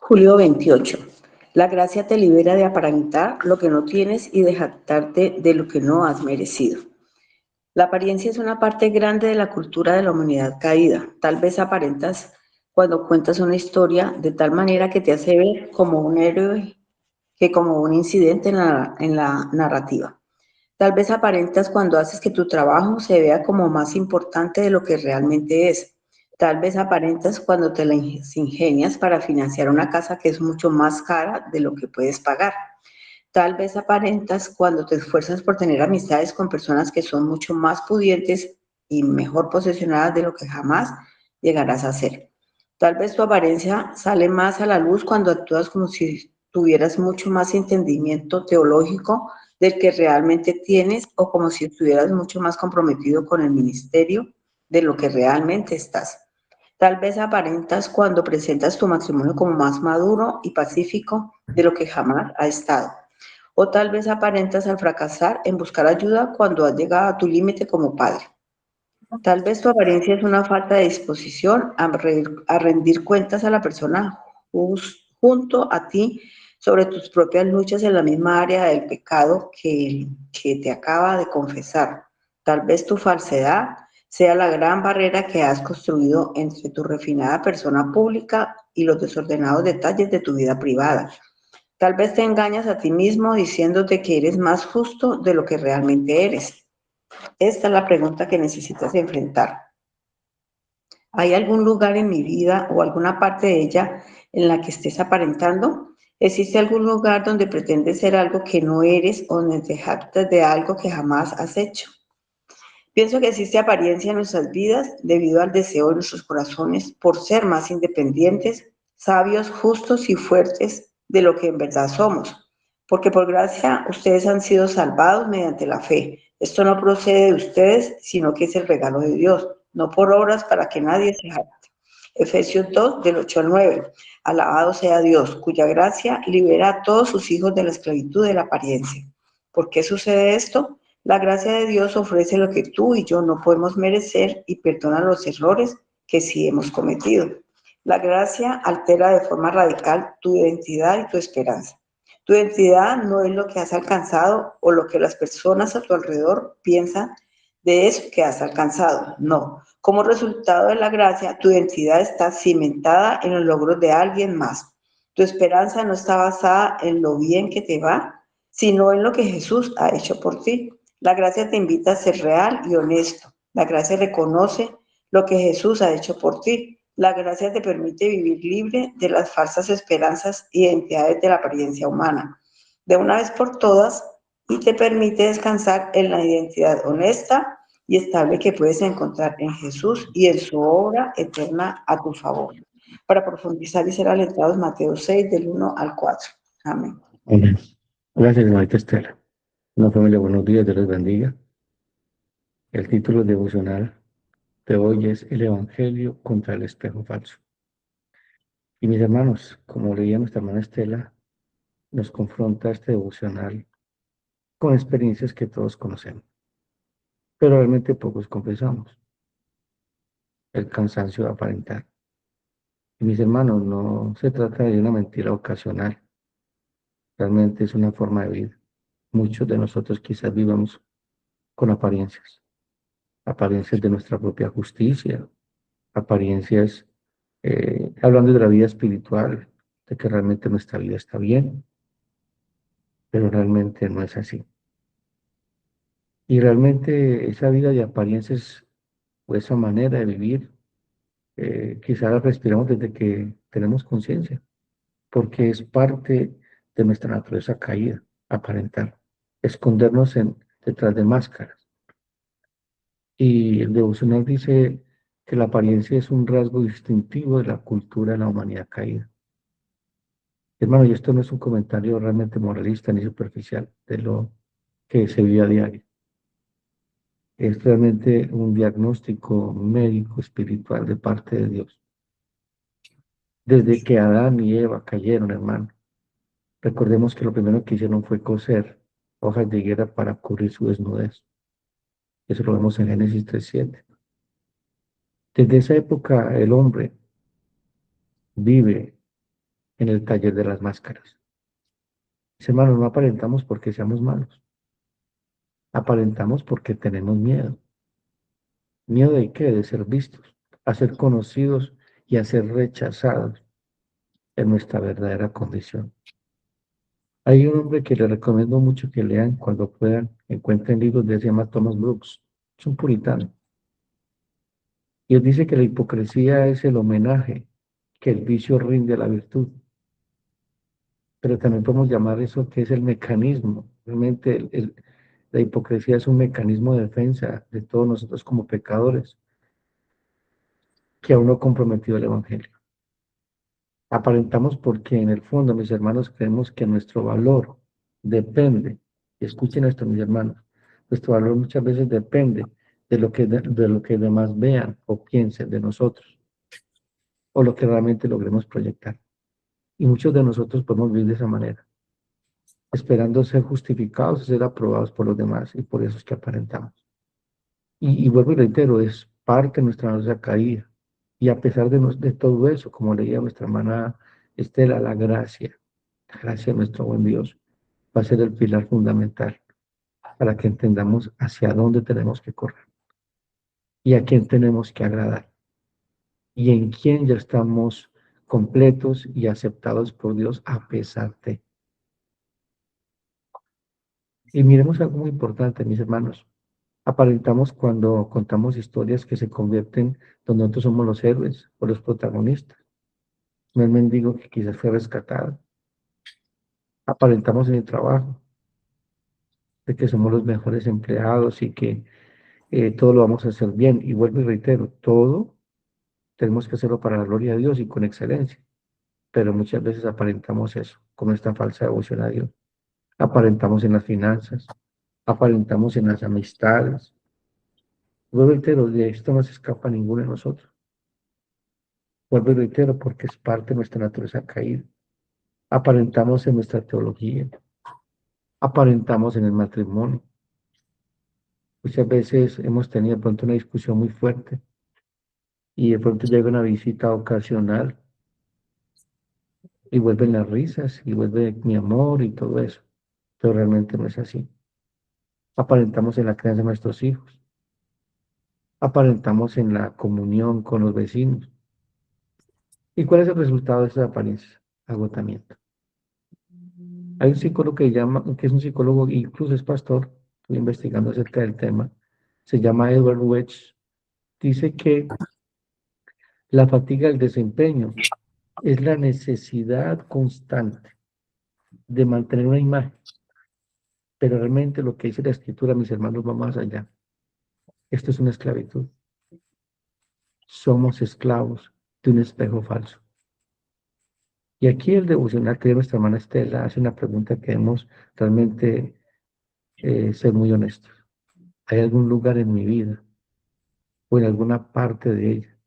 Julio 28. La gracia te libera de aparentar lo que no tienes y de jactarte de lo que no has merecido. La apariencia es una parte grande de la cultura de la humanidad caída. Tal vez aparentas cuando cuentas una historia de tal manera que te hace ver como un héroe que como un incidente en la narrativa. Tal vez aparentas cuando haces que tu trabajo se vea como más importante de lo que realmente es. Tal vez aparentas cuando te las ingenias para financiar una casa que es mucho más cara de lo que puedes pagar. Tal vez aparentas cuando te esfuerzas por tener amistades con personas que son mucho más pudientes y mejor posicionadas de lo que jamás llegarás a ser. Tal vez tu apariencia sale más a la luz cuando actúas como si tuvieras mucho más entendimiento teológico del que realmente tienes o como si estuvieras mucho más comprometido con el ministerio de lo que realmente estás. Tal vez aparentas cuando presentas tu matrimonio como más maduro y pacífico de lo que jamás ha estado. O tal vez aparentas al fracasar en buscar ayuda cuando has llegado a tu límite como padre. Tal vez tu apariencia es una falta de disposición a rendir cuentas a la persona junto a ti sobre tus propias luchas en la misma área del pecado que te acaba de confesar. Tal vez tu falsedad sea la gran barrera que has construido entre tu refinada persona pública y los desordenados detalles de tu vida privada. Tal vez te engañas a ti mismo diciéndote que eres más justo de lo que realmente eres. Esta es la pregunta que necesitas enfrentar. ¿Hay algún lugar en mi vida o alguna parte de ella en la que estés aparentando? ¿Existe algún lugar donde pretendes ser algo que no eres o donde te jactas de algo que jamás has hecho? Pienso que existe apariencia en nuestras vidas debido al deseo de nuestros corazones por ser más independientes, sabios, justos y fuertes de lo que en verdad somos. Porque por gracia ustedes han sido salvados mediante la fe. Esto no procede de ustedes, sino que es el regalo de Dios, no por obras para que nadie se jacte. Efesios 2, del 8 al 9. Alabado sea Dios, cuya gracia libera a todos sus hijos de la esclavitud de la apariencia. ¿Por qué sucede esto? La gracia de Dios ofrece lo que tú y yo no podemos merecer y perdona los errores que sí hemos cometido. La gracia altera de forma radical tu identidad y tu esperanza. Tu identidad no es lo que has alcanzado o lo que las personas a tu alrededor piensan de eso que has alcanzado. No. Como resultado de la gracia, tu identidad está cimentada en los logros de alguien más. Tu esperanza no está basada en lo bien que te va, sino en lo que Jesús ha hecho por ti. La gracia te invita a ser real y honesto. La gracia reconoce lo que Jesús ha hecho por ti. La gracia te permite vivir libre de las falsas esperanzas e identidades de la apariencia humana. De una vez por todas, y te permite descansar en la identidad honesta y estable que puedes encontrar en Jesús y en su obra eterna a tu favor. Para profundizar y ser alentados, Mateo 6, del 1 al 4. Amén. Amén. Gracias, hermanita Estela. Una familia, buenos días, Dios les bendiga. El título devocional de hoy es El Evangelio contra el espejo falso. Y mis hermanos, como leía nuestra hermana Estela, nos confronta este devocional con experiencias que todos conocemos, pero realmente pocos confesamos. El cansancio de aparentar. Y mis hermanos, no se trata de una mentira ocasional, realmente es una forma de vida. Muchos de nosotros quizás vivamos con apariencias, apariencias de nuestra propia justicia, apariencias, hablando de la vida espiritual, de que realmente nuestra vida está bien, pero realmente no es así. Y realmente esa vida de apariencias o esa manera de vivir, quizás la respiramos desde que tenemos conciencia, porque es parte de nuestra naturaleza caída, aparentar, escondernos detrás de máscaras. Y el devocional dice que la apariencia es un rasgo distintivo de la cultura de la humanidad caída. Hermano, y esto no es un comentario realmente moralista ni superficial de lo que se vive a diario. Es realmente un diagnóstico médico espiritual de parte de Dios. Desde que Adán y Eva cayeron, hermano, recordemos que lo primero que hicieron fue coser hojas de higuera para cubrir su desnudez. Eso lo vemos en Génesis 3:7. Desde esa época el hombre vive en el taller de las máscaras. Mis hermanos, no aparentamos porque seamos malos, aparentamos porque tenemos miedo. ¿Miedo de qué? De ser vistos, a ser conocidos y a ser rechazados en nuestra verdadera condición. Hay un hombre que le recomiendo mucho que lean cuando puedan, encuentren libros de él, se llama Thomas Brooks, es un puritano. Y él dice que la hipocresía es el homenaje que el vicio rinde a la virtud, pero también podemos llamar eso que es el mecanismo. Realmente la hipocresía es un mecanismo de defensa de todos nosotros como pecadores que aún no ha comprometido el Evangelio. Aparentamos porque en el fondo, mis hermanos, creemos que nuestro valor depende, y escuchen esto, mis hermanos, nuestro valor muchas veces depende de lo que demás vean o piensen de nosotros, o lo que realmente logremos proyectar. Y muchos de nosotros podemos vivir de esa manera, esperando ser justificados y ser aprobados por los demás, y por eso es que aparentamos. Y vuelvo y reitero, es parte de nuestra caída. Y a pesar de todo eso, como leía nuestra hermana Estela, la gracia de nuestro buen Dios, va a ser el pilar fundamental para que entendamos hacia dónde tenemos que correr y a quién tenemos que agradar y en quién ya estamos completos y aceptados por Dios a pesar de. Y miremos algo muy importante, mis hermanos. Aparentamos cuando contamos historias que se convierten donde nosotros somos los héroes o los protagonistas. No el mendigo que quizás fue rescatado. Aparentamos en el trabajo, de que somos los mejores empleados y que todo lo vamos a hacer bien. Y vuelvo y reitero, todo tenemos que hacerlo para la gloria de Dios y con excelencia. Pero muchas veces aparentamos eso, con esta falsa devoción a Dios. Aparentamos en las finanzas, aparentamos en las amistades. Vuelvo y reitero, de esto no se escapa ninguno de nosotros. Vuelvo y reitero, porque es parte de nuestra naturaleza caída. Aparentamos en nuestra teología, aparentamos en el matrimonio. Muchas veces hemos tenido de pronto una discusión muy fuerte y de pronto llega una visita ocasional y vuelven las risas y vuelve mi amor y todo eso, pero realmente no es así. Aparentamos en la crianza de nuestros hijos, aparentamos en la comunión con los vecinos. ¿Y cuál es el resultado de esas apariencias? Agotamiento. Hay un psicólogo que es un psicólogo, incluso es pastor, estoy investigando acerca del tema, se llama Edward Wedge, dice que la fatiga del desempeño es la necesidad constante de mantener una imagen, pero realmente lo que dice la escritura, mis hermanos, va más allá. Esto es una esclavitud. Somos esclavos de un espejo falso. Y aquí el devocional que dio nuestra hermana Estela hace una pregunta que debemos realmente ser muy honestos. ¿Hay algún lugar en mi vida o en alguna parte de ella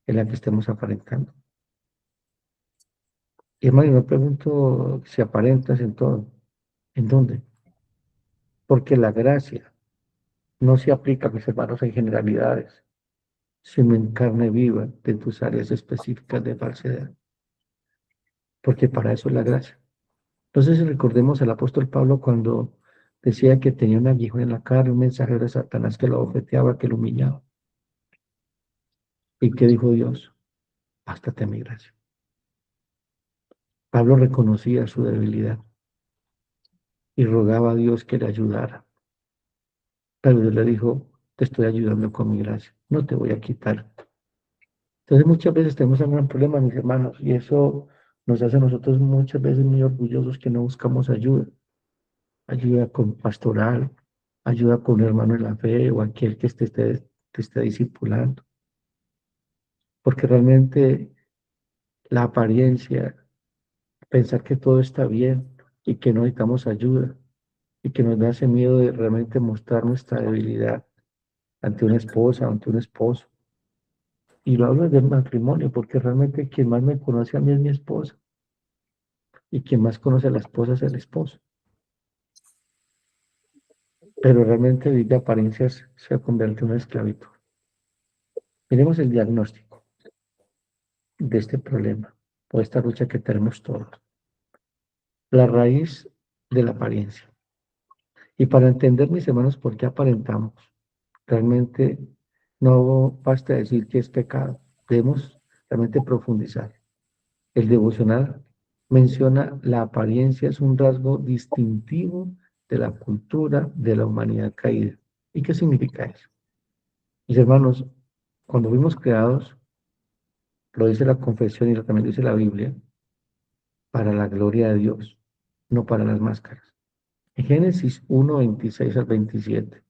en la que estemos aparentando? Y hermano, yo me pregunto si aparentas en todo. ¿En dónde? Porque la gracia no se aplica, mis hermanos, en generalidades, sino en carne viva de tus áreas específicas de falsedad. Porque para eso es la gracia. Entonces recordemos al apóstol Pablo cuando decía que tenía un aguijón en la carne, un mensajero de Satanás que lo ofeteaba, que lo humillaba. ¿Y qué dijo Dios? Bástate mi gracia. Pablo reconocía su debilidad y rogaba a Dios que le ayudara. Pero Dios le dijo, te estoy ayudando con mi gracia, no te voy a quitar. Entonces muchas veces tenemos un gran problema, mis hermanos, y eso nos hace a nosotros muchas veces muy orgullosos que no buscamos ayuda. Ayuda con pastoral, ayuda con un hermano en la fe o aquel que te esté discipulando. Porque realmente la apariencia, pensar que todo está bien y que no necesitamos ayuda y que nos da ese miedo de realmente mostrar nuestra debilidad ante una esposa, ante un esposo. Y lo hablo del matrimonio, porque realmente quien más me conoce a mí es mi esposa y quien más conoce a la esposa es el esposo. Pero realmente vivir de apariencias se convierte en una esclavitud. Miremos el diagnóstico de este problema. por esta lucha que tenemos todos. La raíz de la apariencia. Y para entender, mis hermanos, por qué aparentamos, realmente no basta decir que es pecado, debemos realmente profundizar. El devocional menciona la apariencia es un rasgo distintivo de la cultura de la humanidad caída. ¿Y qué significa eso? Mis hermanos, cuando fuimos creados, lo dice la confesión y lo también dice la Biblia, para la gloria de Dios, no para las máscaras. En Génesis 1, 26 al 27,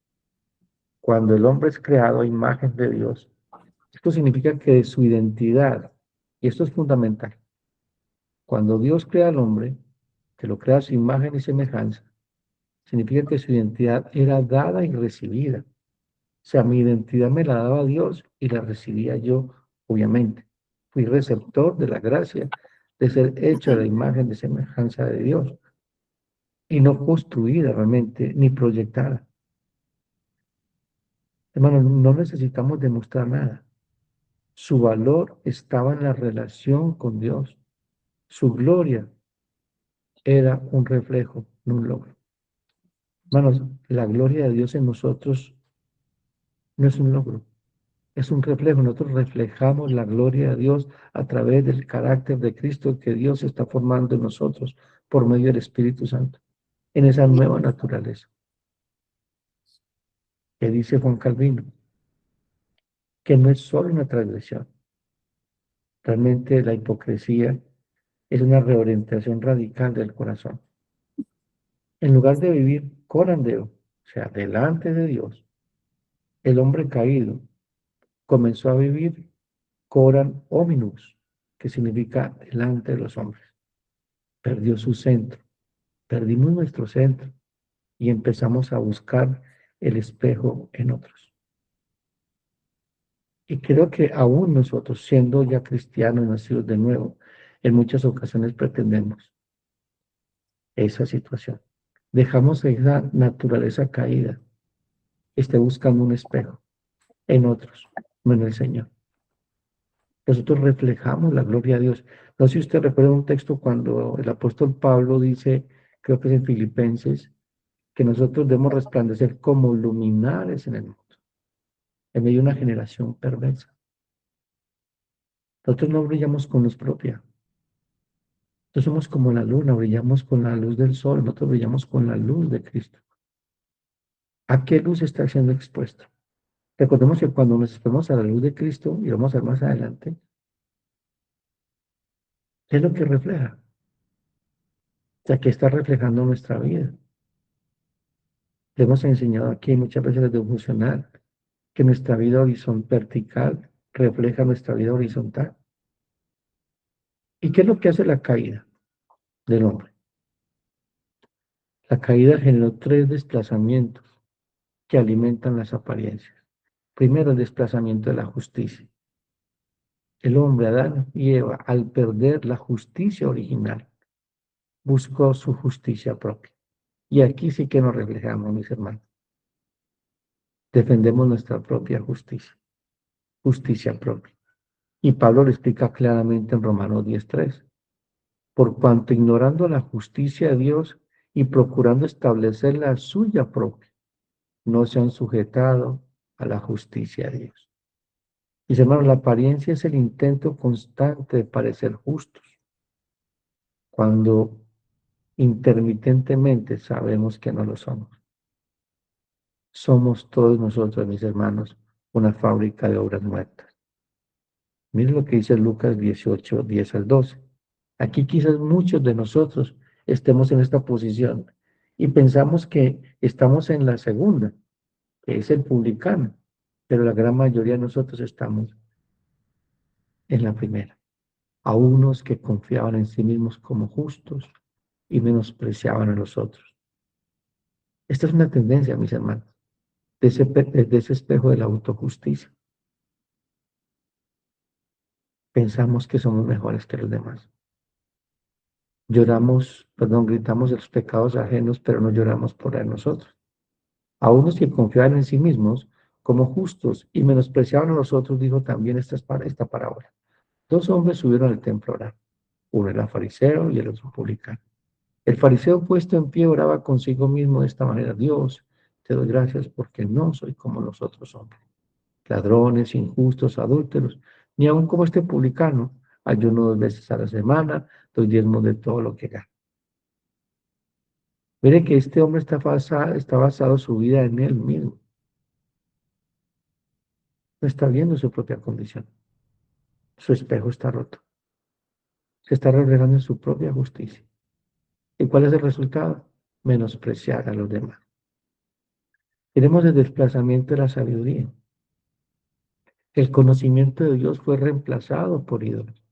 cuando el hombre es creado a imagen de Dios, esto significa que de su identidad, y esto es fundamental, cuando Dios crea al hombre, que lo crea a su imagen y semejanza, significa que su identidad era dada y recibida. O sea, mi identidad me la daba Dios y la recibía yo, obviamente. Fui receptor de la gracia de ser hecho a la imagen de semejanza de Dios y no construida realmente ni proyectada. Hermanos, no necesitamos demostrar nada. Su valor estaba en la relación con Dios. Su gloria era un reflejo, no un logro. Hermanos, la gloria de Dios en nosotros no es un logro, es un reflejo. Nosotros reflejamos la gloria de Dios a través del carácter de Cristo que Dios está formando en nosotros por medio del Espíritu Santo, en esa nueva naturaleza que dice Juan Calvino, que no es solo una transgresión. Realmente la hipocresía es una reorientación radical del corazón. En lugar de vivir corandeo, o sea, delante de Dios, el hombre caído comenzó a vivir coran hominus, que significa delante de los hombres. Perdió su centro, perdimos nuestro centro y empezamos a buscar el espejo en otros. Y creo que aún nosotros, siendo ya cristianos, nacidos de nuevo, en muchas ocasiones pretendemos esa situación. Dejamos esa naturaleza caída, esté buscando un espejo en otros, no en el Señor. Nosotros reflejamos la gloria de Dios. No sé si usted recuerda un texto cuando el apóstol Pablo dice, creo que es en Filipenses, que nosotros debemos resplandecer como luminares en el mundo, en medio de una generación perversa. Nosotros no brillamos con luz propia. Nosotros somos como la luna, brillamos con la luz del sol, nosotros brillamos con la luz de Cristo. ¿A qué luz está siendo expuesto? Recordemos que cuando nos exponemos a la luz de Cristo, y vamos a ver más adelante, ¿qué es lo que refleja? O sea, que está reflejando nuestra vida. Le hemos enseñado aquí muchas veces de funcionar, que nuestra vida vertical refleja nuestra vida horizontal. ¿Y qué es lo que hace la caída del hombre? La caída generó tres desplazamientos que alimentan las apariencias. Primero, el desplazamiento de la justicia. El hombre, Adán y Eva, al perder la justicia original, buscó su justicia propia. Y aquí sí que nos reflejamos, mis hermanos. Defendemos nuestra propia justicia, justicia propia. Y Pablo lo explica claramente en Romanos 10:3. Por cuanto ignorando la justicia de Dios y procurando establecer la suya propia, no se han sujetado a la justicia de Dios. Mis hermanos, la apariencia es el intento constante de parecer justos, cuando intermitentemente sabemos que no lo somos. Somos todos nosotros, mis hermanos, una fábrica de obras muertas. Miren lo que dice Lucas 18, 10 al 12. Aquí quizás muchos de nosotros estemos en esta posición y pensamos que estamos en la segunda, que es el publicano, pero la gran mayoría de nosotros estamos en la primera. A unos que confiaban en sí mismos como justos y menospreciaban a los otros. Esta es una tendencia, mis hermanos, de ese espejo de la autojusticia. Pensamos que somos mejores que los demás. Gritamos de los pecados ajenos, pero no lloramos por nosotros. A unos que confiaban en sí mismos como justos y menospreciaban a los otros, dijo también esta parábola. Dos hombres subieron al templo a orar. Uno era fariseo y el otro publicano. El fariseo puesto en pie oraba consigo mismo de esta manera: Dios, te doy gracias porque no soy como los otros hombres, ladrones, injustos, adúlteros, ni aun como este publicano. Ayuno 2 veces a la semana, doy diezmo de todo lo que gano. Mire que este hombre está basado su vida en él mismo. No está viendo su propia condición. Su espejo está roto. Se está reflejando en su propia justicia. ¿Y cuál es el resultado? Menospreciar a los demás. Tenemos el desplazamiento de la sabiduría. El conocimiento de Dios fue reemplazado por ídolos.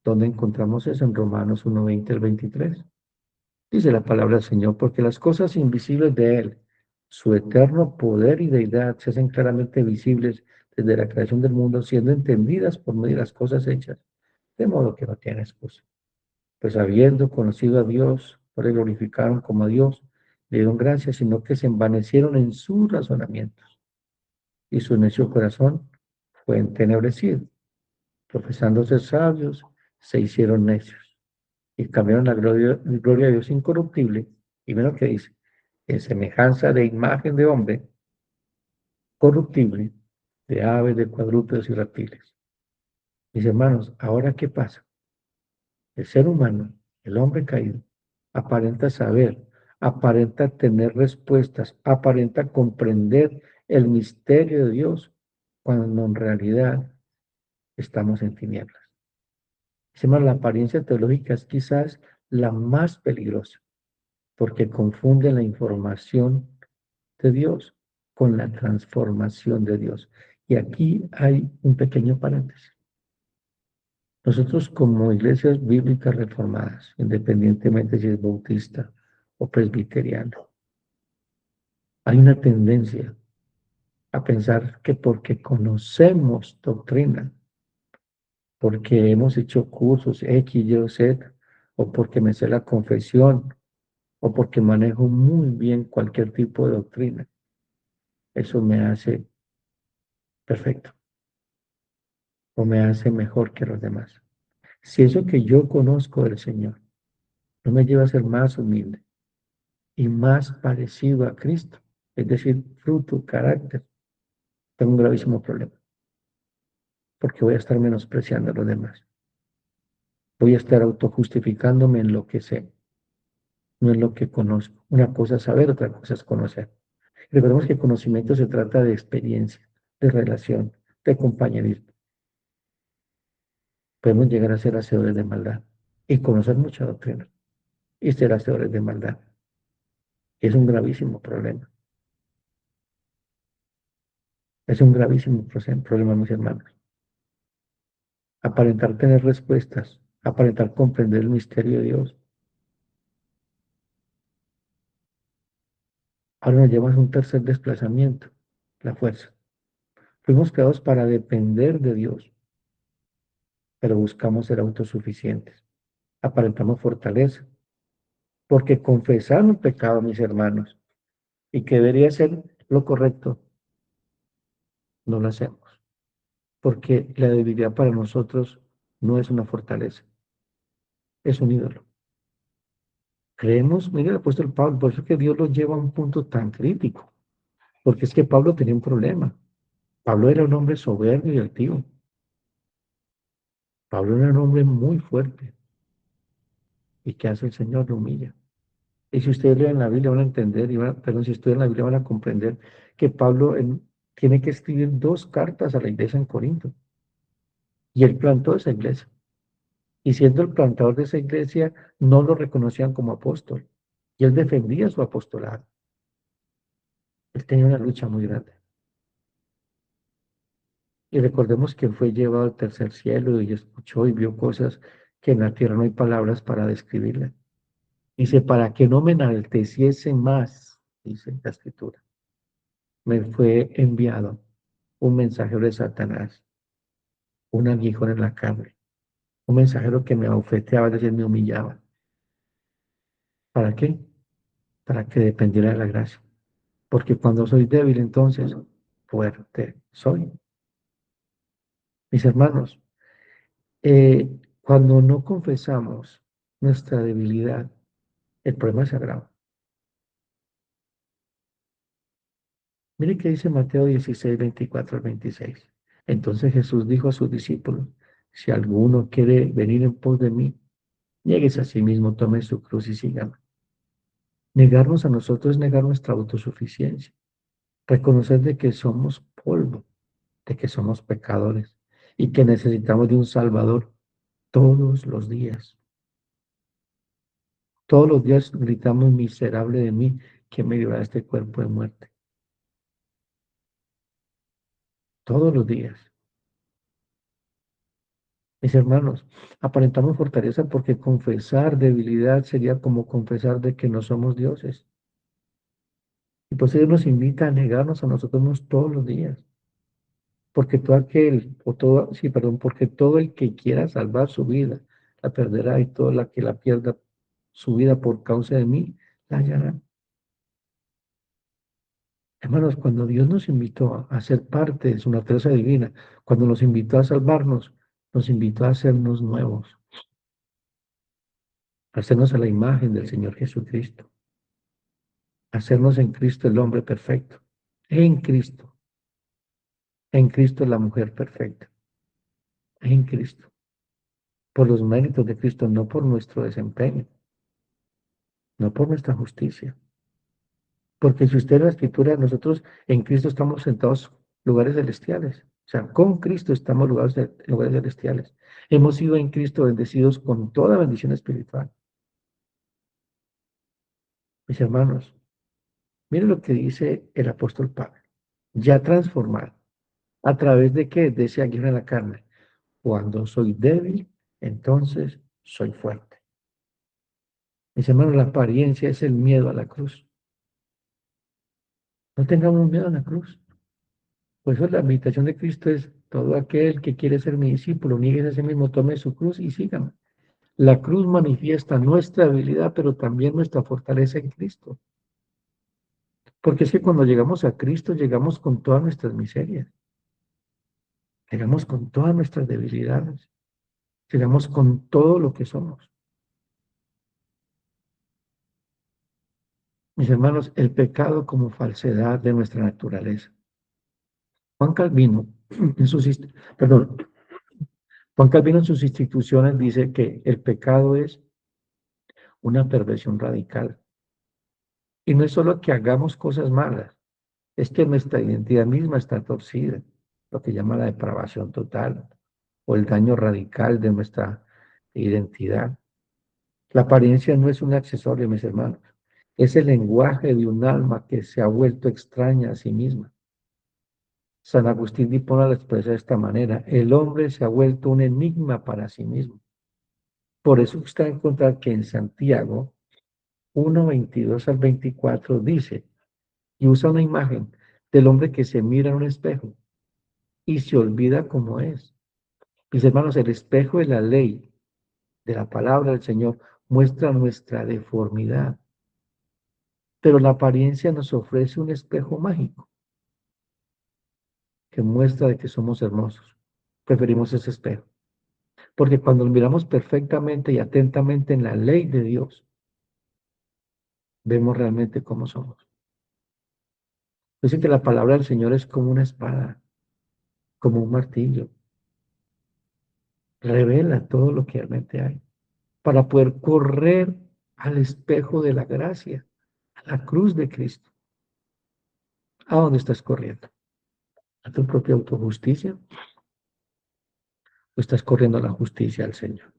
¿Dónde encontramos eso? En Romanos 1:20 al 23. Dice la palabra del Señor: porque las cosas invisibles de Él, su eterno poder y deidad, se hacen claramente visibles desde la creación del mundo, siendo entendidas por medio de las cosas hechas, de modo que no tiene excusa. Pues habiendo conocido a Dios, no le glorificaron como a Dios, le dieron gracias, sino que se envanecieron en sus razonamientos, y su necio corazón fue entenebrecido. Profesando ser sabios, se hicieron necios, y cambiaron la gloria de Dios incorruptible, y menos que dice, en semejanza de imagen de hombre corruptible, de aves, de cuadrúpedos y reptiles. Mis hermanos, ¿ahora qué pasa? El ser humano, el hombre caído, aparenta saber, aparenta tener respuestas, aparenta comprender el misterio de Dios, cuando en realidad estamos en tinieblas. Mis hermanos, la apariencia teológica es quizás la más peligrosa, porque confunde la información de Dios con la transformación de Dios. Y aquí hay un pequeño paréntesis. Nosotros como iglesias bíblicas reformadas, independientemente si es bautista o presbiteriano, hay una tendencia a pensar que porque conocemos doctrina, porque hemos hecho cursos X, Y o Z, o porque me sé la confesión, o porque manejo muy bien cualquier tipo de doctrina, eso me hace perfecto o me hace mejor que los demás. Si eso que yo conozco del Señor no me lleva a ser más humilde y más parecido a Cristo, es decir, fruto, carácter, tengo un gravísimo problema, porque voy a estar menospreciando a los demás. Voy a estar autojustificándome en lo que sé, no en lo que conozco. Una cosa es saber, otra cosa es conocer. Recordemos que el conocimiento se trata de experiencia, de relación, de compañerismo. Podemos llegar a ser hacedores de maldad y conocer mucha doctrina y ser hacedores de maldad. Es un gravísimo problema. Es un gravísimo problema, mis hermanos. Aparentar tener respuestas, aparentar comprender el misterio de Dios. Ahora nos lleva a un tercer desplazamiento, la fuerza. Fuimos creados para depender de Dios, pero buscamos ser autosuficientes. Aparentamos fortaleza, porque confesar un pecado, mis hermanos, y que debería ser lo correcto, no lo hacemos, porque la debilidad para nosotros no es una fortaleza, es un ídolo. Creemos, mire el apóstol Pablo, por eso que Dios lo lleva a un punto tan crítico, porque es que Pablo tenía un problema. Pablo era un hombre soberbio y altivo. Pablo era un hombre muy fuerte. ¿Y qué hace el Señor? Lo humilla. Y si ustedes leen la Biblia van a entender, perdón, si estudian la Biblia van a comprender que Pablo tiene que escribir 2 cartas a la iglesia en Corinto. Y él plantó esa iglesia. Y siendo el plantador de esa iglesia, no lo reconocían como apóstol. Y él defendía su apostolado. Él tenía una lucha muy grande. Y recordemos que fue llevado al tercer cielo y escuchó y vio cosas que en la tierra no hay palabras para describirlas. Dice, para que no me enalteciese más, dice la escritura, me fue enviado un mensajero de Satanás, un aguijón en la carne, un mensajero que me abofeteaba, es decir, me humillaba. ¿Para qué? Para que dependiera de la gracia. Porque cuando soy débil, entonces fuerte soy. Mis hermanos, Cuando no confesamos nuestra debilidad, el problema se agrava. Mire que dice Mateo 16, 24 al 26. Entonces Jesús dijo a sus discípulos, si alguno quiere venir en pos de mí, niéguese a sí mismo, tome su cruz y sígame. Negarnos a nosotros es negar nuestra autosuficiencia, reconocer de que somos polvo, de que somos pecadores y que necesitamos de un Salvador todos los días. Todos los días gritamos, miserable de mí, ¿quién me librará de este cuerpo de muerte? Todos los días. Mis hermanos, aparentamos fortaleza porque confesar debilidad sería como confesar de que no somos dioses. Y pues Dios nos invita a negarnos a nosotros mismos todos los días. Porque todo aquel, o todo, sí, perdón, porque todo el que quiera salvar su vida, la perderá, y todo la que la pierda su vida por causa de mí, la hallará. Hermanos, cuando Dios nos invitó a ser parte de su naturaleza divina, cuando nos invitó a salvarnos, nos invitó a hacernos nuevos, a hacernos a la imagen del Señor Jesucristo, a hacernos en Cristo el hombre perfecto, en Cristo la mujer perfecta, en Cristo, por los méritos de Cristo, no por nuestro desempeño, no por nuestra justicia. Porque si usted en la escritura, nosotros en Cristo estamos sentados en lugares celestiales. O sea, con Cristo estamos en lugares celestiales. Hemos sido en Cristo bendecidos con toda bendición espiritual. Mis hermanos, miren lo que dice el apóstol Pablo. Ya transformado. ¿A través de qué? De ese aguijón en la carne. Cuando soy débil, entonces soy fuerte. Mis hermanos, la apariencia es el miedo a la cruz. No tengamos miedo a la cruz. Por eso la invitación de Cristo es todo aquel que quiere ser mi discípulo, niegue a sí mismo, tome su cruz y sígame. La cruz manifiesta nuestra debilidad, pero también nuestra fortaleza en Cristo. Porque es que cuando llegamos a Cristo, llegamos con todas nuestras miserias, llegamos con todas nuestras debilidades, llegamos con todo lo que somos. Mis hermanos, el pecado como falsedad de nuestra naturaleza. Juan Calvino, en sus, perdón, Juan Calvino en sus instituciones dice que el pecado es una perversión radical. Y no es solo que hagamos cosas malas, es que nuestra identidad misma está torcida, lo que llama la depravación total o el daño radical de nuestra identidad. La apariencia no es un accesorio, mis hermanos, es el lenguaje de un alma que se ha vuelto extraña a sí misma. San Agustín de Hipona la expresa de esta manera: el hombre se ha vuelto un enigma para sí mismo. Por eso usted va a encontrar que en Santiago 1:22 al 24 dice, y usa una imagen del hombre que se mira en un espejo y se olvida cómo es. Mis hermanos, el espejo de la ley, de la palabra del Señor, muestra nuestra deformidad, pero la apariencia nos ofrece un espejo mágico que muestra de que somos hermosos. Preferimos ese espejo, porque cuando miramos perfectamente y atentamente en la ley de Dios, vemos realmente cómo somos. Dice que la palabra del Señor es como una espada, como un martillo, revela todo lo que realmente hay, para poder correr al espejo de la gracia, a la cruz de Cristo. ¿A dónde estás corriendo? ¿A tu propia autojusticia? ¿O estás corriendo a la justicia del Señor?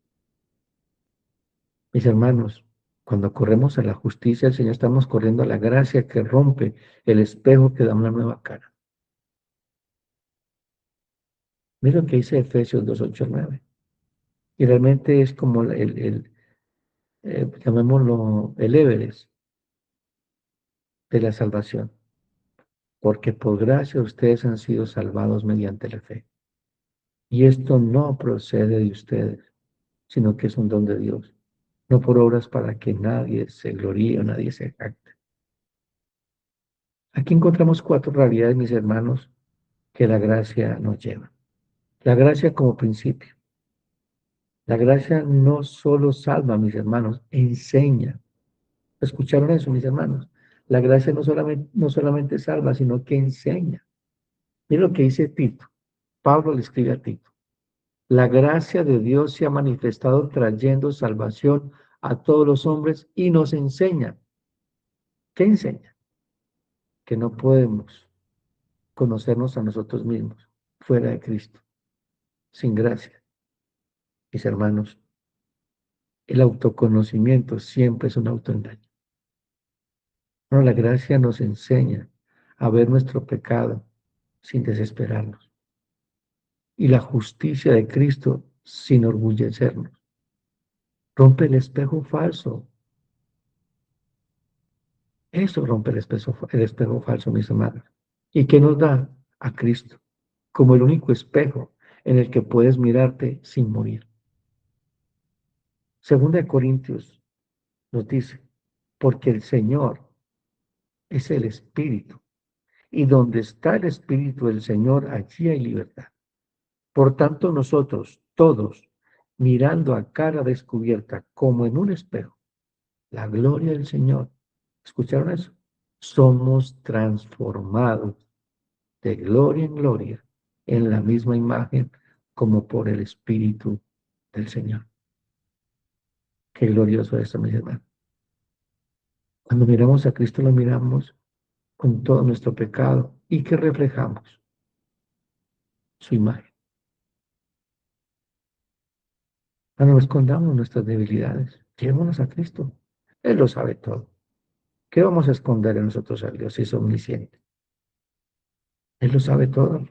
Mis hermanos, cuando corremos a la justicia del Señor, estamos corriendo a la gracia que rompe el espejo que da una nueva cara. Mira lo que dice Efesios 2:8 al 9. Y realmente es como llamémoslo, el Everest de la salvación. Porque por gracia ustedes han sido salvados mediante la fe. Y esto no procede de ustedes, sino que es un don de Dios, no por obras para que nadie se gloríe o nadie se jacte. Aquí encontramos cuatro realidades, mis hermanos, que la gracia nos lleva. La gracia como principio. La gracia no solo salva, mis hermanos, enseña. ¿Escucharon eso, mis hermanos? La gracia no solamente salva, sino que enseña. Miren lo que dice Tito. Pablo le escribe a Tito. La gracia de Dios se ha manifestado trayendo salvación a todos los hombres y nos enseña. ¿Qué enseña? Que no podemos conocernos a nosotros mismos fuera de Cristo, sin gracia. Mis hermanos, el autoconocimiento siempre es un autoengaño. No, la gracia nos enseña a ver nuestro pecado sin desesperarnos y la justicia de Cristo sin orgullecernos. Rompe el espejo falso. Eso rompe el espejo falso, mis hermanos. ¿Y qué nos da? A Cristo, como el único espejo en el que puedes mirarte sin morir. Segunda de Corintios nos dice, porque el Señor es el Espíritu, y donde está el Espíritu del Señor, allí hay libertad. Por tanto, nosotros, todos, mirando a cara descubierta, como en un espejo, la gloria del Señor, ¿escucharon eso? Somos transformados de gloria en gloria en la misma imagen como por el Espíritu del Señor. Qué glorioso es eso, mis hermanos. Cuando miramos a Cristo, lo miramos con todo nuestro pecado y que reflejamos su imagen. No escondamos nuestras debilidades, llevémonos a Cristo. Él lo sabe todo. ¿Qué vamos a esconder en nosotros a Dios si es omnisciente? Él lo sabe todo.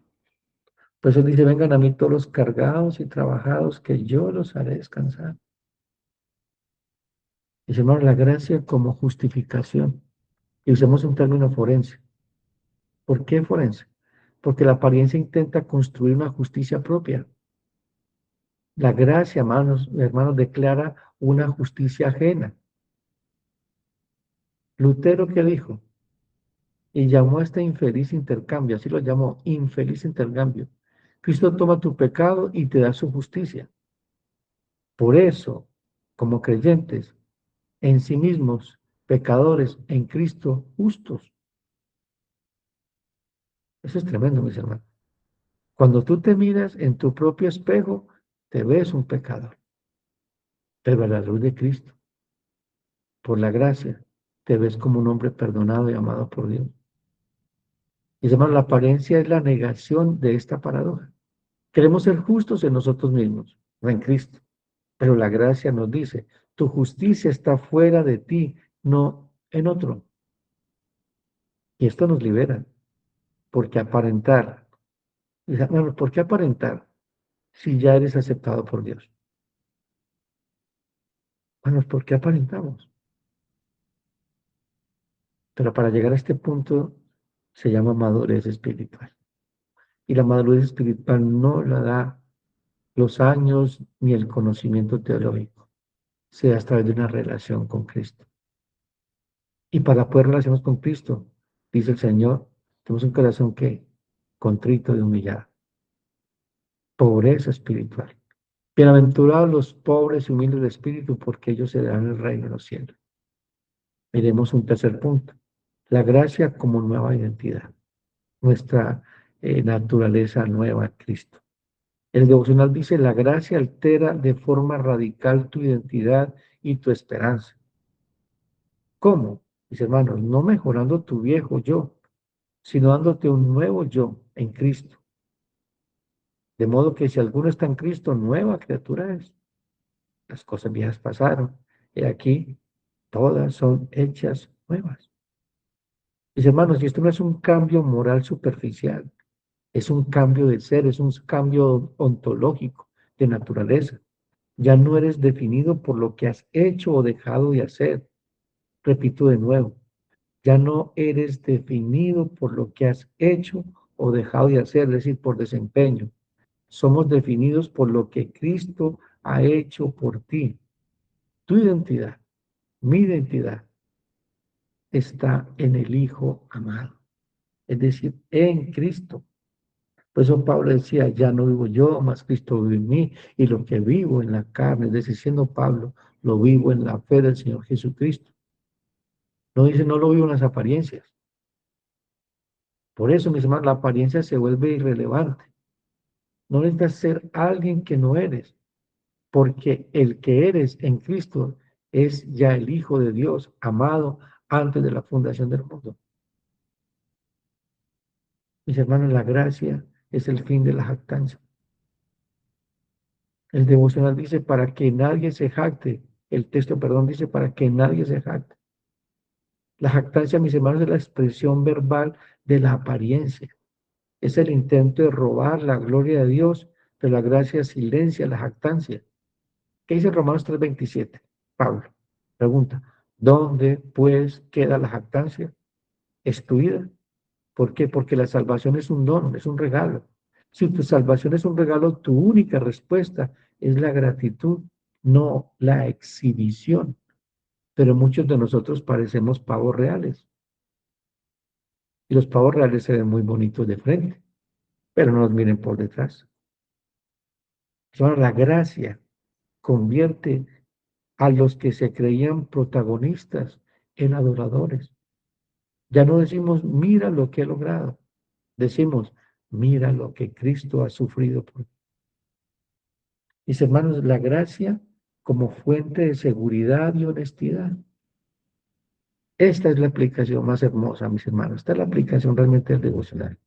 Por eso dice, vengan a mí todos los cargados y trabajados, que yo los haré descansar. Dice, hermano, la gracia como justificación. Y usemos un término forense. ¿Por qué forense? Porque la apariencia intenta construir una justicia propia. La gracia, hermanos, declara una justicia ajena. Lutero, ¿qué dijo? Y llamó a este infeliz intercambio, así lo llamó, infeliz intercambio. Cristo toma tu pecado y te da su justicia. Por eso, como creyentes, en sí mismos, pecadores, en Cristo, justos. Eso es tremendo, mis hermanos. Cuando tú te miras en tu propio espejo, te ves un pecador. Pero a la luz de Cristo, por la gracia, te ves como un hombre perdonado y amado por Dios. Y hermano, la apariencia es la negación de esta paradoja. Queremos ser justos en nosotros mismos, no en Cristo. Pero la gracia nos dice, tu justicia está fuera de ti, no en otro. Y esto nos libera, porque aparentar, dice, hermano, ¿por qué aparentar si ya eres aceptado por Dios? Bueno, ¿por qué aparentamos? Pero para llegar a este punto se llama madurez espiritual. Y la madurez espiritual no la da los años ni el conocimiento teológico, se da a través de una relación con Cristo. Y para poder relacionarnos con Cristo, dice el Señor, tenemos un corazón que contrito y humillado, pobreza espiritual. Bienaventurados los pobres y humildes de espíritu, porque ellos se darán el reino de los cielos. Miremos un tercer punto, la gracia como nueva identidad, nuestra naturaleza nueva en Cristo. El devocional dice, la gracia altera de forma radical tu identidad y tu esperanza. ¿Cómo? Mis hermanos, no mejorando tu viejo yo, sino dándote un nuevo yo en Cristo. De modo que si alguno está en Cristo, nueva criatura es. Las cosas viejas pasaron, y aquí todas son hechas nuevas. Mis hermanos, y esto no es un cambio moral superficial, es un cambio de ser, es un cambio ontológico, de naturaleza. Ya no eres definido por lo que has hecho o dejado de hacer. Repito de nuevo, ya no eres definido por lo que has hecho o dejado de hacer, es decir, por desempeño. Somos definidos por lo que Cristo ha hecho por ti. Tu identidad, mi identidad, está en el Hijo amado, es decir, en Cristo. Por eso Pablo decía, ya no vivo yo, mas Cristo vive en mí, y lo que vivo en la carne, es decir, siendo Pablo, lo vivo en la fe del Señor Jesucristo. No dice, no lo vivo en las apariencias. Por eso, mis hermanos, la apariencia se vuelve irrelevante. No necesitas ser alguien que no eres, porque el que eres en Cristo es ya el Hijo de Dios, amado antes de la fundación del mundo. Mis hermanos, la gracia es el fin de la jactancia. El devocional dice, para que nadie se jacte. El texto, perdón, dice, para que nadie se jacte. La jactancia, mis hermanos, es la expresión verbal de la apariencia. Es el intento de robar la gloria de Dios, pero la gracia silencia la jactancia. ¿Qué dice Romanos 3:27? Pablo pregunta, ¿dónde pues queda la jactancia? ¿Excluida? ¿Por qué? Porque la salvación es un don, es un regalo. Si tu salvación es un regalo, tu única respuesta es la gratitud, no la exhibición. Pero muchos de nosotros parecemos pavos reales. Y los pavos reales se ven muy bonitos de frente, pero no los miren por detrás. Solo la gracia convierte a los que se creían protagonistas en adoradores. Ya no decimos, mira lo que he logrado. Decimos, mira lo que Cristo ha sufrido por mí. Mis hermanos, la gracia como fuente de seguridad y honestidad. Esta es la aplicación más hermosa, mis hermanos. Esta es la aplicación realmente del devocional.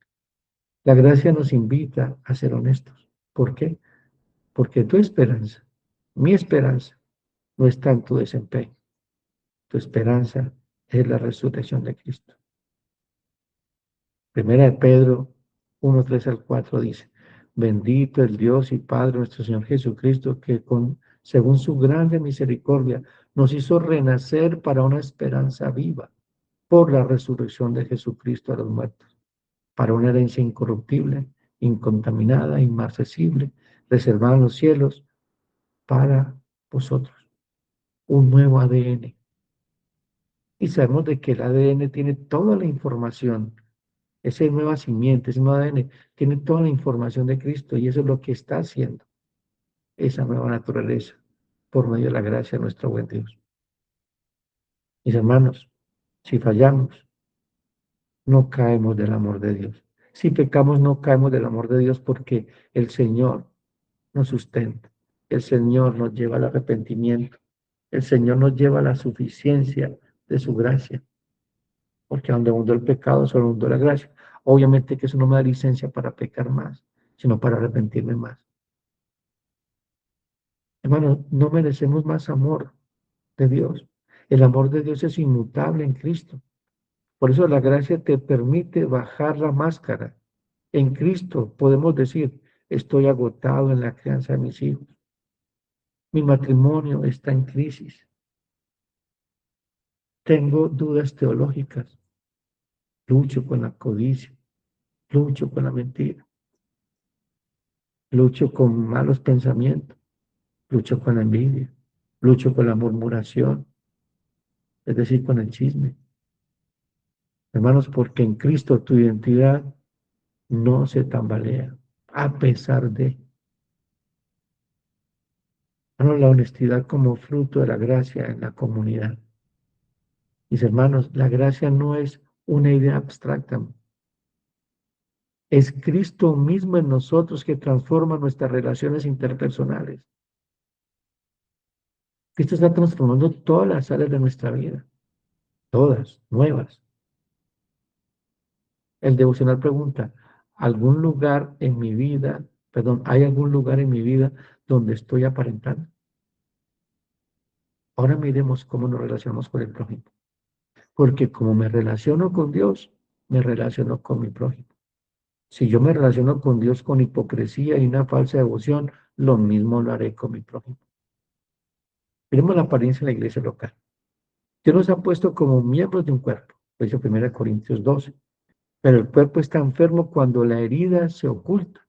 La gracia nos invita a ser honestos. ¿Por qué? Porque tu esperanza, mi esperanza, no está en tu desempeño. Tu esperanza es la resurrección de Cristo. Primera de Pedro 1:3-4 dice, bendito el Dios y Padre nuestro Señor Jesucristo, que según su grande misericordia nos hizo renacer para una esperanza viva por la resurrección de Jesucristo a los muertos, para una herencia incorruptible, incontaminada, inmarcesible, reservada en los cielos para vosotros, un nuevo ADN. Y sabemos de que el ADN tiene toda la información. Esa nueva simiente, ese nuevo ADN, tiene toda la información de Cristo y eso es lo que está haciendo esa nueva naturaleza por medio de la gracia de nuestro buen Dios. Mis hermanos, si fallamos, no caemos del amor de Dios. Si pecamos, no caemos del amor de Dios porque el Señor nos sustenta. El Señor nos lleva al arrepentimiento. El Señor nos lleva a la suficiencia de su gracia. Porque donde abundó el pecado, solo abundó la gracia. Obviamente que eso no me da licencia para pecar más, sino para arrepentirme más. Hermano, no merecemos más amor de Dios. El amor de Dios es inmutable en Cristo. Por eso la gracia te permite bajar la máscara. En Cristo podemos decir, estoy agotado en la crianza de mis hijos. Mi matrimonio está en crisis. Tengo dudas teológicas. Lucho con la codicia. Lucho con la mentira. Lucho con malos pensamientos. Lucho con la envidia. Lucho con la murmuración. Es decir, con el chisme. Hermanos, porque en Cristo tu identidad no se tambalea, a pesar de. Hermanos, la honestidad como fruto de la gracia en la comunidad. Mis hermanos, la gracia no es una idea abstracta. Es Cristo mismo en nosotros que transforma nuestras relaciones interpersonales. Cristo está transformando todas las áreas de nuestra vida, todas, nuevas. El devocional pregunta, ¿algún lugar en mi vida, perdón, hay algún lugar en mi vida donde estoy aparentando? Ahora miremos cómo nos relacionamos con el prójimo. Porque como me relaciono con Dios, me relaciono con mi prójimo. Si yo me relaciono con Dios con hipocresía y una falsa devoción, lo mismo lo haré con mi prójimo. Miremos la apariencia en la iglesia local. Dios nos ha puesto como miembros de un cuerpo, lo dice 1 Corintios 12. Pero el cuerpo está enfermo cuando la herida se oculta.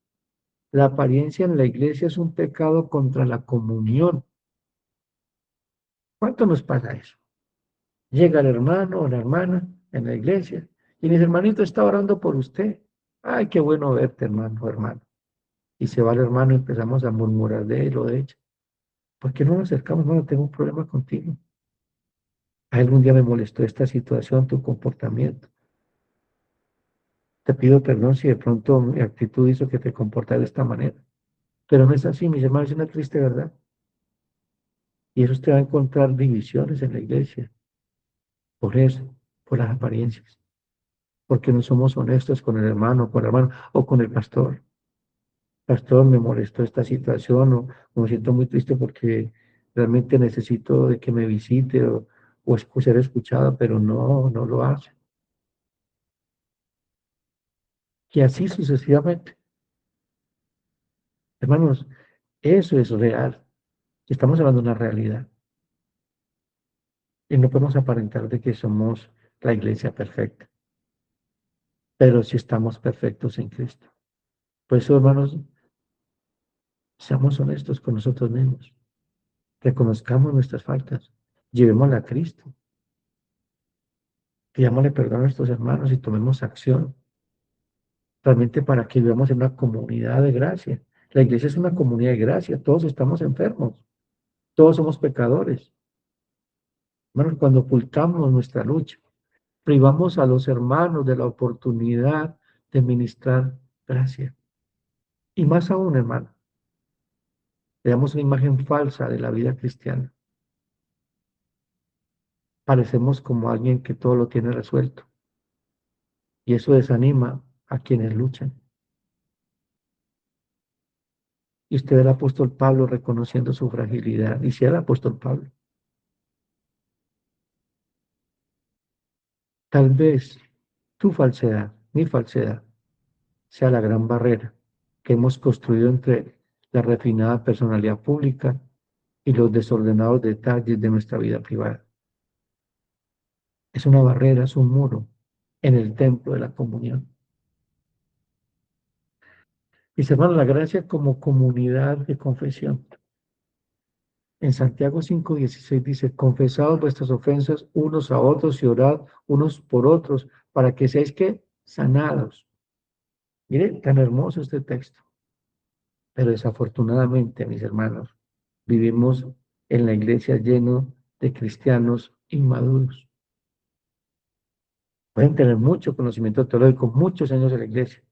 La apariencia en la iglesia es un pecado contra la comunión. ¿Cuánto nos pasa eso? Llega el hermano o la hermana en la iglesia y dice, hermanito, está orando por usted. Ay, qué bueno verte, hermano, hermano. Y se va el hermano y empezamos a murmurar de él o de ella. ¿Por qué no nos acercamos? Bueno, tengo un problema contigo. Algún día me molestó esta situación, tu comportamiento. Te pido perdón si de pronto mi actitud hizo que te comportas de esta manera. Pero no es así, mis hermanos, es una triste verdad. Y eso usted va a encontrar divisiones en la iglesia. Por eso, por las apariencias. Porque no somos honestos con el hermano, con la hermana o con el pastor. Pastor, me molestó esta situación o me siento muy triste porque realmente necesito de que me visite o ser escuchada, pero no, no lo hace. Y así sucesivamente. Hermanos, eso es real. Estamos hablando de una realidad. Y no podemos aparentar de que somos la iglesia perfecta, pero sí estamos perfectos en Cristo. Por eso, hermanos, seamos honestos con nosotros mismos. Reconozcamos nuestras faltas. Llevémosla a Cristo. Pidámosle perdón a nuestros hermanos y tomemos acción realmente para que vivamos en una comunidad de gracia. La iglesia es una comunidad de gracia. Todos estamos enfermos. Todos somos pecadores. Hermanos, cuando ocultamos nuestra lucha, privamos a los hermanos de la oportunidad de ministrar gracia. Y más aún, hermano, le damos una imagen falsa de la vida cristiana. Parecemos como alguien que todo lo tiene resuelto. Y eso desanima a quienes luchan. Y usted ve al apóstol Pablo reconociendo su fragilidad. Y si el apóstol Pablo, tal vez tu falsedad, mi falsedad, sea la gran barrera que hemos construido entre la refinada personalidad pública y los desordenados detalles de nuestra vida privada. Es una barrera, es un muro en el templo de la comunión. Mis hermanos, la gracia como comunidad de confesión. En Santiago 5:16 dice, confesaos vuestras ofensas unos a otros y orad unos por otros para que seáis que sanados. Mire, tan hermoso este texto. Pero desafortunadamente, mis hermanos, vivimos en la iglesia lleno de cristianos inmaduros. Pueden tener mucho conocimiento teológico, muchos años en la iglesia,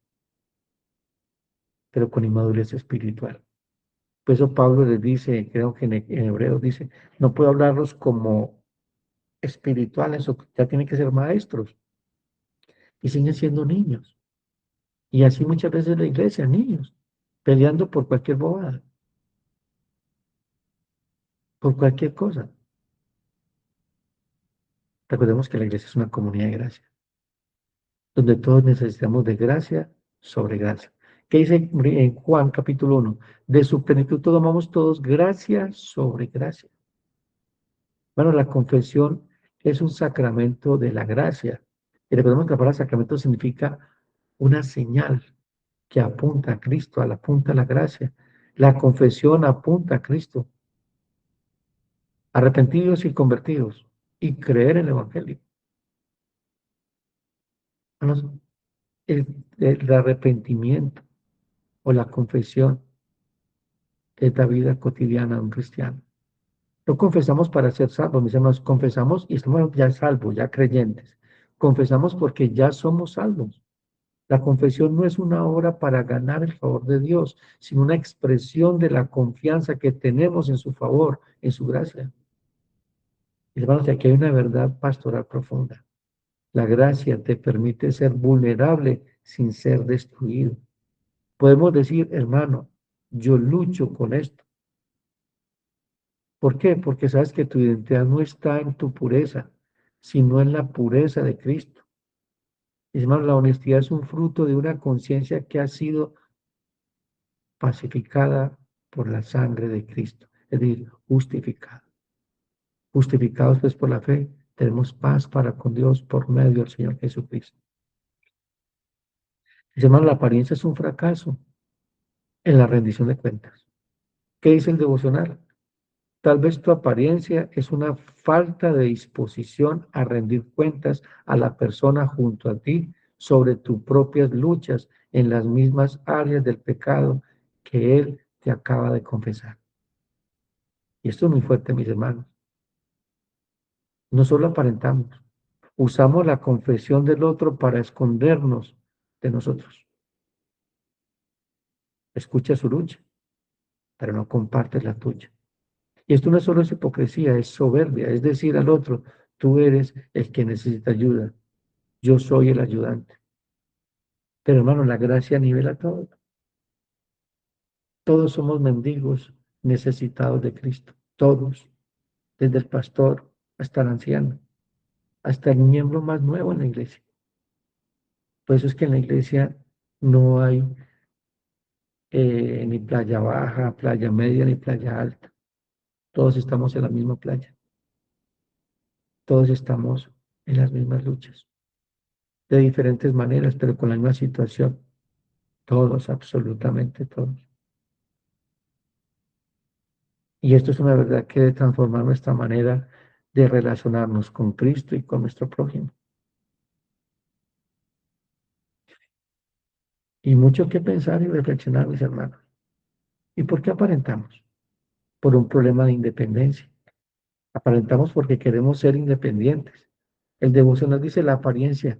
pero con inmadurez espiritual. Por eso Pablo les dice, creo que en Hebreos dice, no puedo hablarlos como espirituales, o ya tienen que ser maestros, y siguen siendo niños. Y así muchas veces la iglesia, niños, peleando por cualquier bobada, por cualquier cosa. Recordemos que la iglesia es una comunidad de gracia, donde todos necesitamos de gracia sobre gracia. ¿Qué dice en Juan capítulo 1? De su plenitud tomamos todos gracia sobre gracia. Bueno, la confesión es un sacramento de la gracia. Y recordemos que la palabra sacramento significa una señal que apunta a Cristo, apunta a la gracia. La confesión apunta a Cristo. Arrepentidos y convertidos y creer en el Evangelio. Hermanos, el arrepentimiento o la confesión es la vida cotidiana de un cristiano. No confesamos para ser salvos, mis hermanos, confesamos y estamos ya salvos, ya creyentes. Confesamos porque ya somos salvos. La confesión no es una obra para ganar el favor de Dios, sino una expresión de la confianza que tenemos en su favor, en su gracia. Hermanos, aquí hay una verdad pastoral profunda. La gracia te permite ser vulnerable sin ser destruido. Podemos decir, hermano, yo lucho con esto. ¿Por qué? Porque sabes que tu identidad no está en tu pureza, sino en la pureza de Cristo. Hermano, la honestidad es un fruto de una conciencia que ha sido pacificada por la sangre de Cristo, es decir, justificada. Justificados pues por la fe, tenemos paz para con Dios por medio del Señor Jesucristo. Hermano, la apariencia es un fracaso en la rendición de cuentas. ¿Qué dice el devocional? Tal vez tu apariencia es una falta de disposición a rendir cuentas a la persona junto a ti sobre tus propias luchas en las mismas áreas del pecado que Él te acaba de confesar. Y esto es muy fuerte, mis hermanos. No solo aparentamos, usamos la confesión del otro para escondernos de nosotros. Escucha su lucha, pero no compartes la tuya. Y esto no es solo es hipocresía, es soberbia, es decir al otro, tú eres el que necesita ayuda, yo soy el ayudante. Pero hermano, la gracia nivela todo. Todos somos mendigos necesitados de Cristo, todos, desde el pastor hasta el anciano, hasta el miembro más nuevo en la iglesia. Por eso es que en la iglesia no hay ni playa baja, playa media, ni playa alta. Todos estamos en la misma playa, todos estamos en las mismas luchas, de diferentes maneras, pero con la misma situación. Todos, absolutamente todos. Y esto es una verdad que debe transformar nuestra manera de relacionarnos con Cristo y con nuestro prójimo. Y mucho que pensar y reflexionar, mis hermanos. ¿Y por qué aparentamos? Por un problema de independencia. Aparentamos porque queremos ser independientes. El devocional dice la apariencia,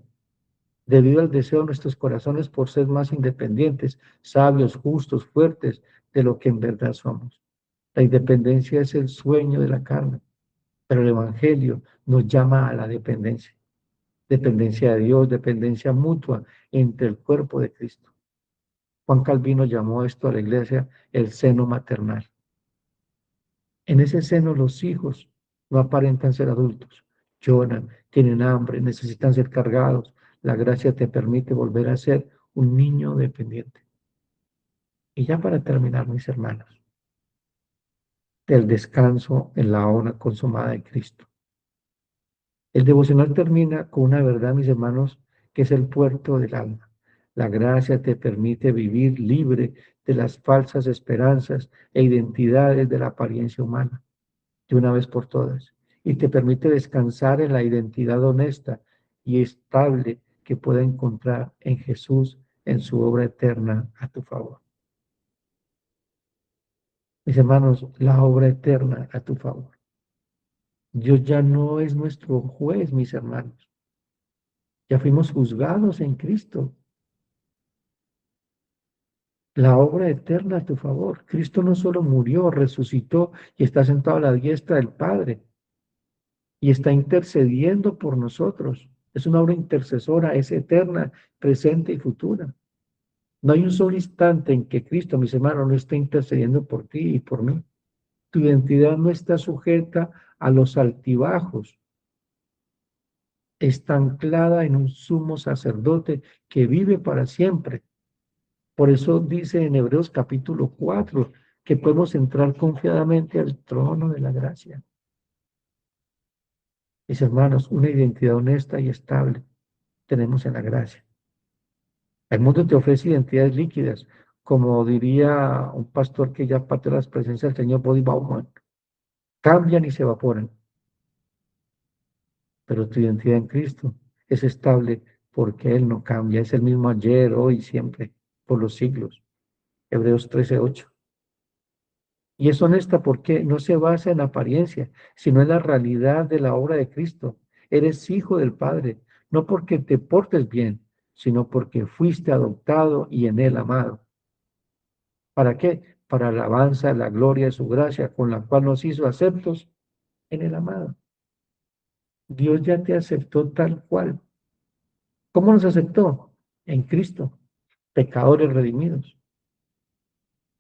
debido al deseo de nuestros corazones por ser más independientes, sabios, justos, fuertes de lo que en verdad somos. La independencia es el sueño de la carne, pero el Evangelio nos llama a la dependencia. Dependencia de Dios, dependencia mutua entre el cuerpo de Cristo. Juan Calvino llamó esto a la iglesia el seno maternal. En ese seno los hijos no aparentan ser adultos, lloran, tienen hambre, necesitan ser cargados. La gracia te permite volver a ser un niño dependiente. Y ya para terminar, mis hermanos, del descanso en la obra consumada de Cristo. El devocional termina con una verdad, mis hermanos, que es el puerto del alma. La gracia te permite vivir libre de las falsas esperanzas e identidades de la apariencia humana, de una vez por todas, y te permite descansar en la identidad honesta y estable que pueda encontrar en Jesús en su obra eterna a tu favor. Mis hermanos, la obra eterna a tu favor. Dios ya no es nuestro juez, mis hermanos. Ya fuimos juzgados en Cristo. La obra eterna a tu favor. Cristo no solo murió, resucitó y está sentado a la diestra del Padre y está intercediendo por nosotros. Es una obra intercesora, es eterna, presente y futura. No hay un solo instante en que Cristo, mis hermanos, no esté intercediendo por ti y por mí. Tu identidad no está sujeta a los altibajos. Está anclada en un sumo sacerdote que vive para siempre. Por eso dice en Hebreos capítulo 4 que podemos entrar confiadamente al trono de la gracia. Mis hermanos, una identidad honesta y estable tenemos en la gracia. El mundo te ofrece identidades líquidas, como diría un pastor que ya parte de las presencias del señor Body Bauman. Cambian y se evaporan, pero tu identidad en Cristo es estable porque Él no cambia, es el mismo ayer, hoy, siempre, por los siglos. Hebreos 13:8. Y es honesta porque no se basa en apariencia, sino en la realidad de la obra de Cristo. Eres hijo del Padre, no porque te portes bien, sino porque fuiste adoptado y en Él amado. ¿Para qué? Para alabanza de la gloria de su gracia, con la cual nos hizo aceptos en el amado. Dios ya te aceptó tal cual. ¿Cómo nos aceptó? En Cristo, pecadores redimidos.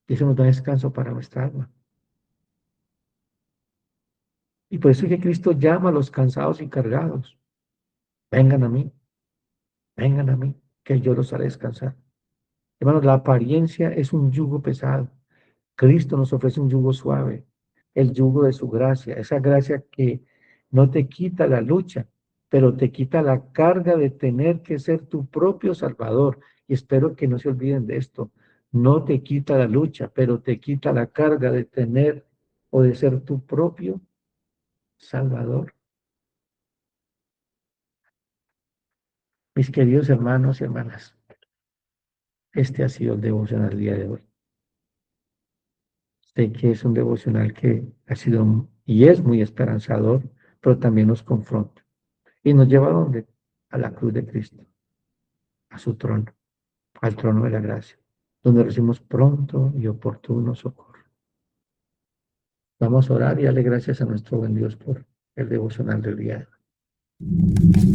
Y eso nos da descanso para nuestra alma. Y por eso es que Cristo llama a los cansados y cargados. Vengan a mí, vengan a mí, que yo los haré descansar. Hermanos, la apariencia es un yugo pesado. Cristo nos ofrece un yugo suave, el yugo de su gracia, esa gracia que no te quita la lucha, pero te quita la carga de tener que ser tu propio Salvador. Y espero que no se olviden de esto. No te quita la lucha, pero te quita la carga de tener o de ser tu propio Salvador. Mis queridos hermanos y hermanas, Este ha sido el devocional del día de hoy. Sé que es un devocional que ha sido y es muy esperanzador, pero también nos confronta. ¿Y nos lleva a dónde? A la cruz de Cristo, a su trono, al trono de la gracia, donde recibimos pronto y oportuno socorro. Vamos a orar y darle gracias a nuestro buen Dios por el devocional del día de hoy.